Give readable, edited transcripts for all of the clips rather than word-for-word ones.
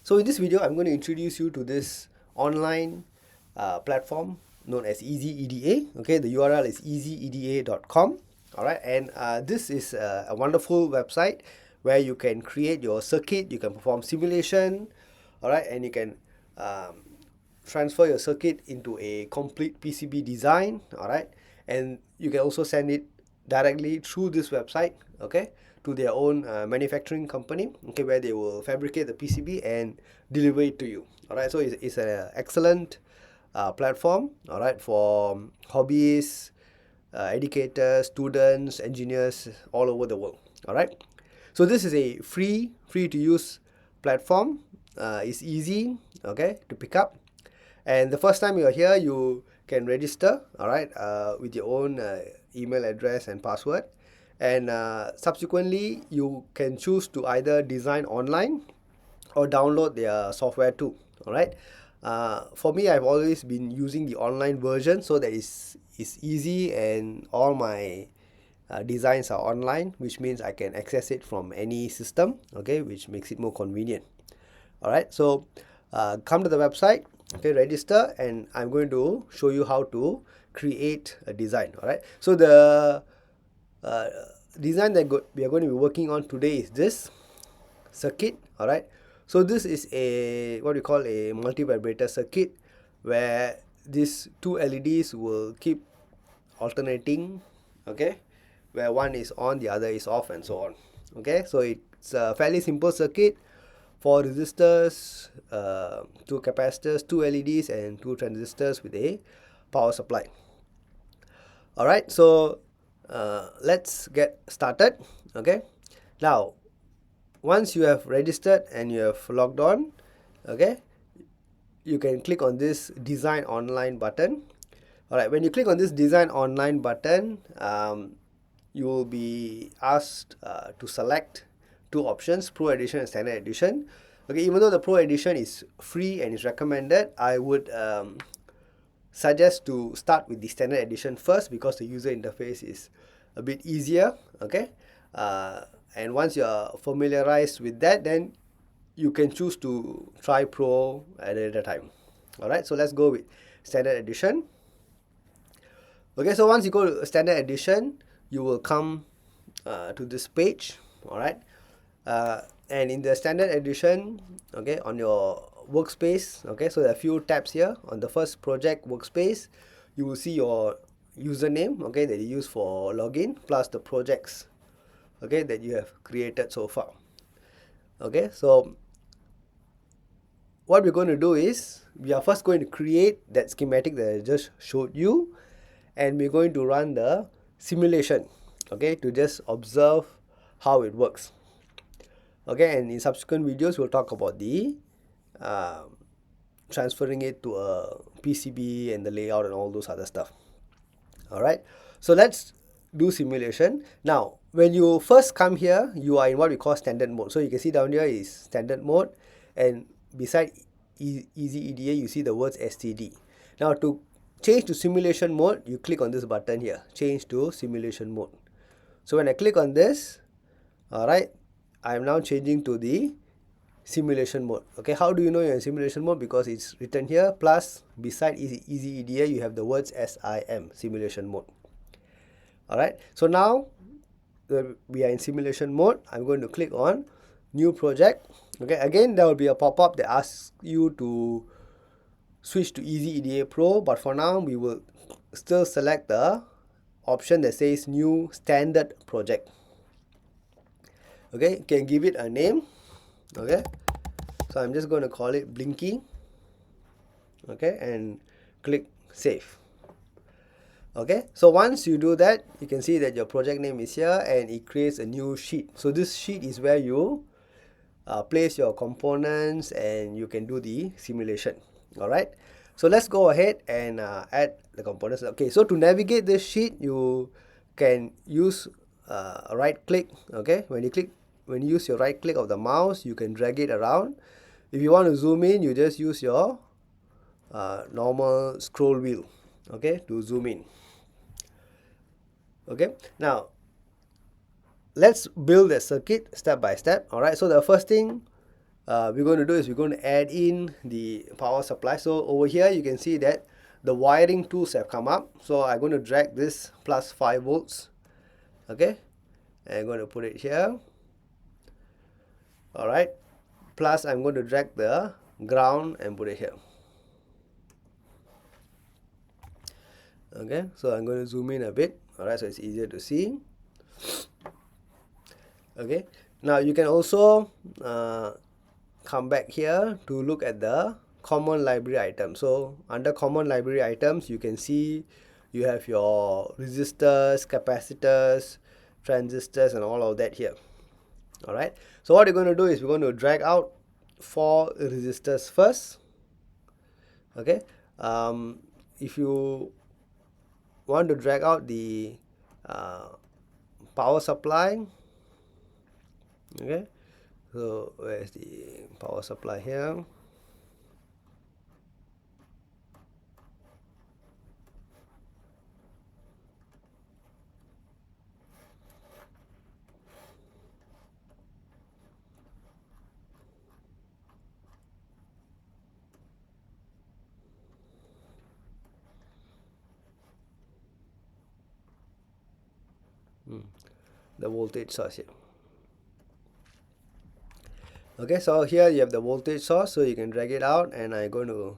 So in this video, I'm going to introduce you to this online platform known as EasyEDA. Okay, the URL is easyeda.com. All right, and this is a wonderful website where you can create your circuit, you can perform simulation, all right, and you can transfer your circuit into a complete PCB design, all right, and you can also send it directly through this website, okay, to their own manufacturing company, okay, where they will fabricate the PCB and deliver it to you, all right. So it's an excellent platform, all right, for hobbyists, educators, students, engineers all over the world, all right. So this is a free to use platform. It's easy, okay, to pick up. And the first time you're here, you can register, all right, with your own email address and password. And subsequently, you can choose to either design online or download their software too, all right. For me, I've always been using the online version, so that it's easy, and all my designs are online, which means I can access it from any system, okay, which makes it more convenient. All right, so come to the website, okay, register, and I'm going to show you how to create a design. All right, so the design that we are going to be working on today is this circuit. All right, so this is a what we call a multi-vibrator circuit, where these two LEDs will keep alternating, okay, where one is on, the other is off, and so on. Okay, so it's a fairly simple circuit. 4 resistors, 2 capacitors, 2 LEDs, and 2 transistors with a power supply. Alright, so let's get started. Okay, now once you have registered and you have logged on, okay, you can click on this design online button. Alright, when you click on this design online button, you will be asked to select two options, Pro Edition and Standard Edition. Okay, even though the Pro Edition is free and is recommended, I would suggest to start with the Standard Edition first, because the user interface is a bit easier. Okay, and once you're familiarized with that, then you can choose to try Pro at a time. Alright, so let's go with Standard Edition. Okay, so once you go to Standard Edition, you will come to this page. Alright, and in the Standard Edition, okay, on your workspace, okay, so there are a few tabs here. On the first project workspace, you will see your username, okay, that you use for login, plus the projects, okay, that you have created so far. Okay, so what we're going to do is, we are first going to create that schematic that I just showed you, and we're going to run the simulation, okay, to just observe how it works. Okay, and in subsequent videos, we'll talk about the transferring it to a PCB and the layout and all those other stuff. Alright, so let's do simulation. Now, when you first come here, you are in what we call standard mode. So you can see down here is standard mode, and beside EasyEDA, you see the words STD. Now, to change to simulation mode, you click on this button here, change to simulation mode. So when I click on this, alright, I am now changing to the simulation mode. Okay, how do you know you're in simulation mode? Because it's written here, plus beside EasyEDA, you have the words SIM, simulation mode. Alright, so now we are in simulation mode. I'm going to click on new project. Okay, again, there will be a pop-up that asks you to switch to EasyEDA Pro, but for now, we will still select the option that says new standard project. Okay, you can give it a name. Okay, so I'm just going to call it Blinky. Okay, and click save. Okay, so once you do that, you can see that your project name is here, and it creates a new sheet. So this sheet is where you place your components, and you can do the simulation. Alright, so let's go ahead and add the components. Okay, so to navigate this sheet, you can use a right click. Okay, when you use your right click of the mouse, you can drag it around. If you want to zoom in, you just use your normal scroll wheel, okay, to zoom in. Okay, now let's build a circuit step by step. Alright, so the first thing we're going to do is we're going to add in the power supply. So over here you can see that the wiring tools have come up. So I'm going to drag this plus 5 volts. Okay, and I'm going to put it here. Alright, plus I'm going to drag the ground and put it here. Okay, so I'm going to zoom in a bit. Alright, so it's easier to see. Okay, now you can also come back here to look at the common library items. So under common library items, you can see you have your resistors, capacitors, transistors, and all of that here. Alright, so what you're going to do is we're going to drag out 4 resistors first. Okay, if you want to drag out the power supply, okay, so where's the power supply here? The voltage source here. Okay, so here you have the voltage source, so you can drag it out, and I'm going to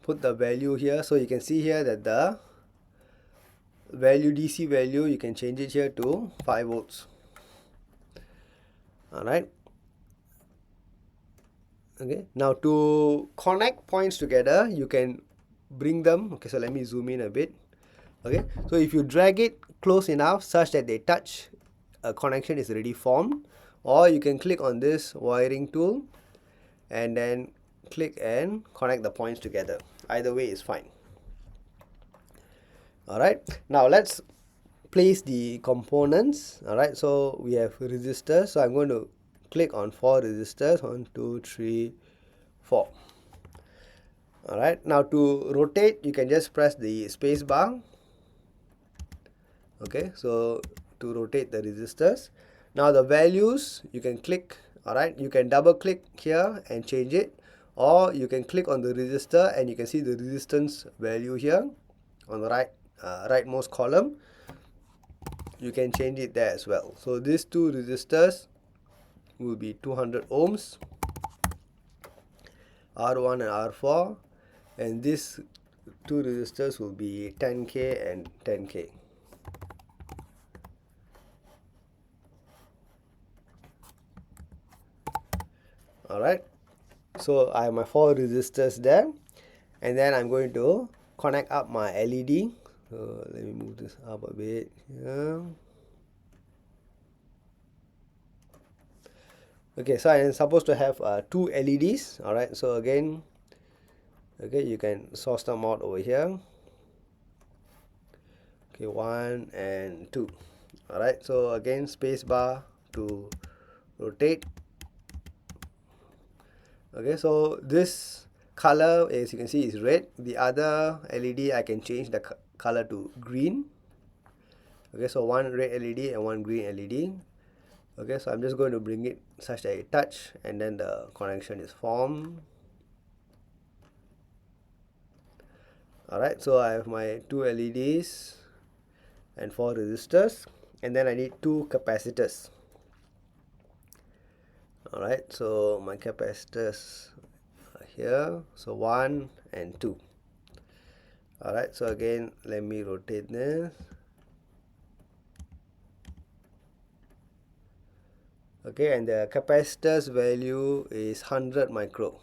put the value here. So you can see here that the value, DC value, you can change it here to 5 volts. Alright, okay, now to connect points together, you can bring them. Okay, so let me zoom in a bit. Okay, so if you drag it close enough such that they touch, a connection is already formed. Or you can click on this wiring tool and then click and connect the points together. Either way is fine. Alright, now let's place the components. Alright, so we have resistors, so I'm going to click on 4 resistors. 1, 2, 3, 4. Alright, now to rotate, you can just press the space bar. Okay, so to rotate the resistors. Now the values, you can click. Alright, you can double click here and change it, or you can click on the resistor and you can see the resistance value here on the rightmost column. You can change it there as well. So these 2 resistors will be 200 ohms, R1 and R4, and these 2 resistors will be 10K and 10K. Alright, so I have my 4 resistors there, and then I'm going to connect up my LED. So let me move this up a bit here. Okay, so I'm supposed to have 2 LEDs. Alright, so again, okay, you can source them out over here. Okay, 1 and 2. Alright, so again, space bar to rotate. Okay, so this color, as you can see, is red. The other LED, I can change the color to green. Okay, so 1 red LED and 1 green LED. Okay, so I'm just going to bring it such that it touch, and then the connection is formed. Alright, so I have my 2 LEDs and 4 resistors, and then I need 2 capacitors. Alright, so my capacitors are here, so 1 and 2. Alright, so again, let me rotate this. Okay, and the capacitor's value is 100 micro.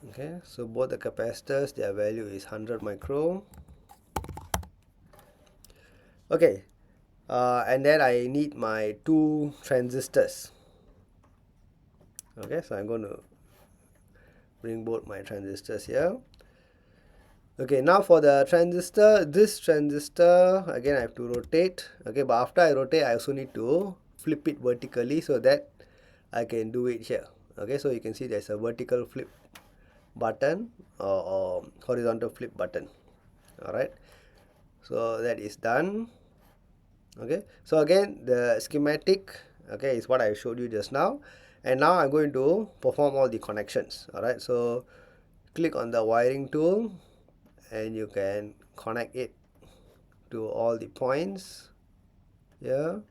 Okay, so both the capacitors, their value is 100 micro. Okay, and then I need my 2 transistors. Okay, so I'm going to bring both my transistors here. Okay, now for the transistor, this transistor, again I have to rotate. Okay, but after I rotate, I also need to flip it vertically so that I can do it here. Okay, so you can see there's a vertical flip button or horizontal flip button. Alright, so that is done. Okay, so again the schematic, Okay, is what I showed you just now. And now I'm going to perform all the connections. All right, so click on the wiring tool and you can connect it to all the points here.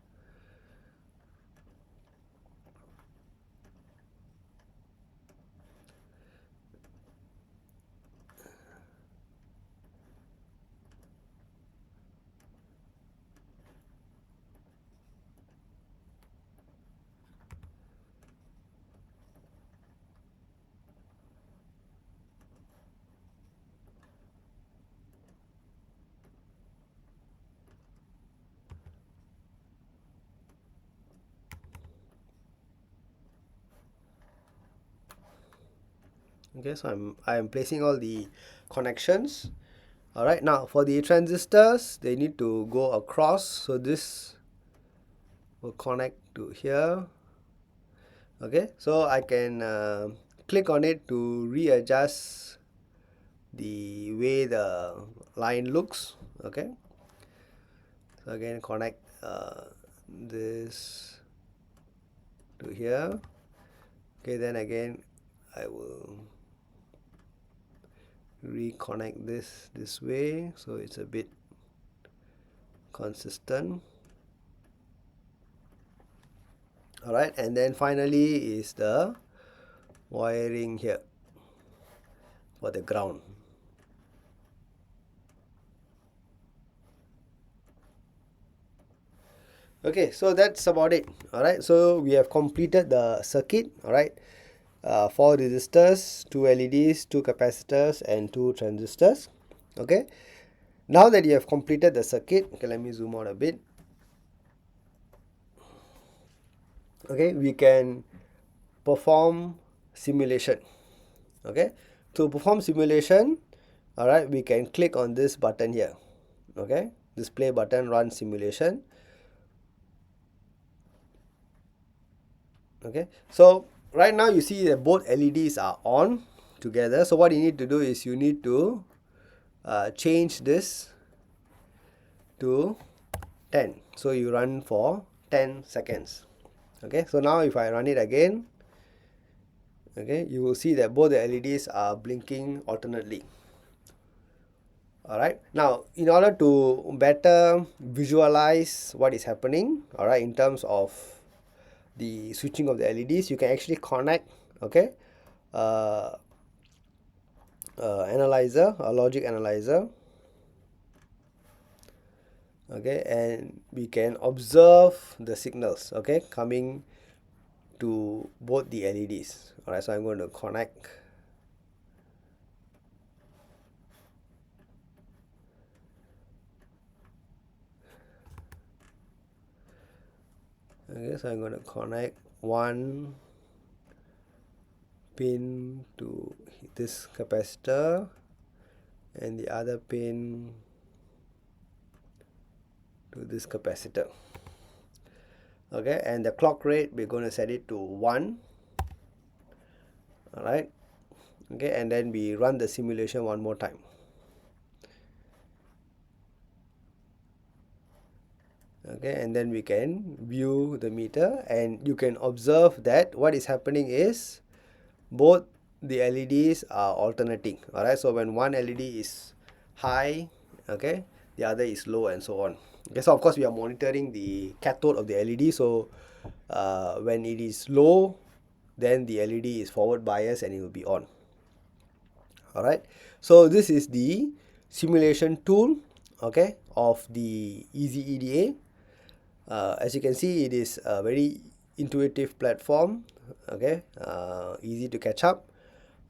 Okay, so I'm placing all the connections. All right, now for the transistors, they need to go across, so this will connect to here. Okay, so I can click on it to readjust the way the line looks. Okay, so again connect this to here. Okay, then again I will reconnect this way so it's a bit consistent. All right, and then finally is the wiring here for the ground. Okay, so that's about it. All right, so we have completed the circuit. All right, 4 resistors, 2 LEDs, 2 capacitors and 2 transistors. Okay, now that you have completed the circuit, okay, let me zoom out a bit. Okay, we can perform simulation. Okay, to perform simulation, all right, we can click on this button here. Okay, this play button, run simulation. Okay, so right now you see that both LEDs are on together. So what you need to do is you need to change this to 10. So you run for 10 seconds. Okay, so now if I run it again, okay, you will see that both the LEDs are blinking alternately. All right, now in order to better visualize what is happening, all right, in terms of the switching of the LEDs, you can actually connect, okay, analyzer, a logic analyzer. Okay, and we can observe the signals, okay, coming to both the LEDs. All right, so I'm going to connect. Okay, so I'm going to connect one pin to this capacitor and the other pin to this capacitor. Okay, and the clock rate, we're going to set it to 1. All right, okay, and then we run the simulation one more time. Okay, and then we can view the meter and you can observe that what is happening is both the LEDs are alternating. All right, so when one LED is high, okay, the other is low and so on. Okay, so of course we are monitoring the cathode of the LED. So when it is low, then the LED is forward biased and it will be on. All right, so this is the simulation tool, okay, of the EasyEDA. As you can see, it is a very intuitive platform. Okay, easy to catch up.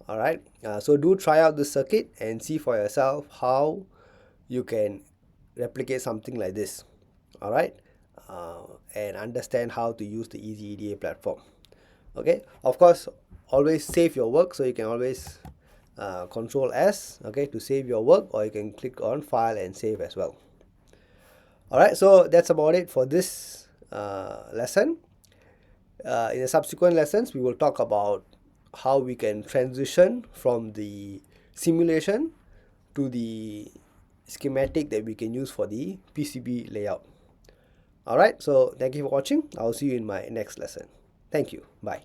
All right, so do try out the circuit and see for yourself how you can replicate something like this. All right, and understand how to use the EasyEDA platform. Okay, of course, always save your work, so you can always Control S, okay, to save your work, or you can click on File and Save as well. Alright, so that's about it for this lesson. In the subsequent lessons, we will talk about how we can transition from the simulation to the schematic that we can use for the PCB layout. All right, so thank you for watching. I'll see you in my next lesson. Thank you. Bye.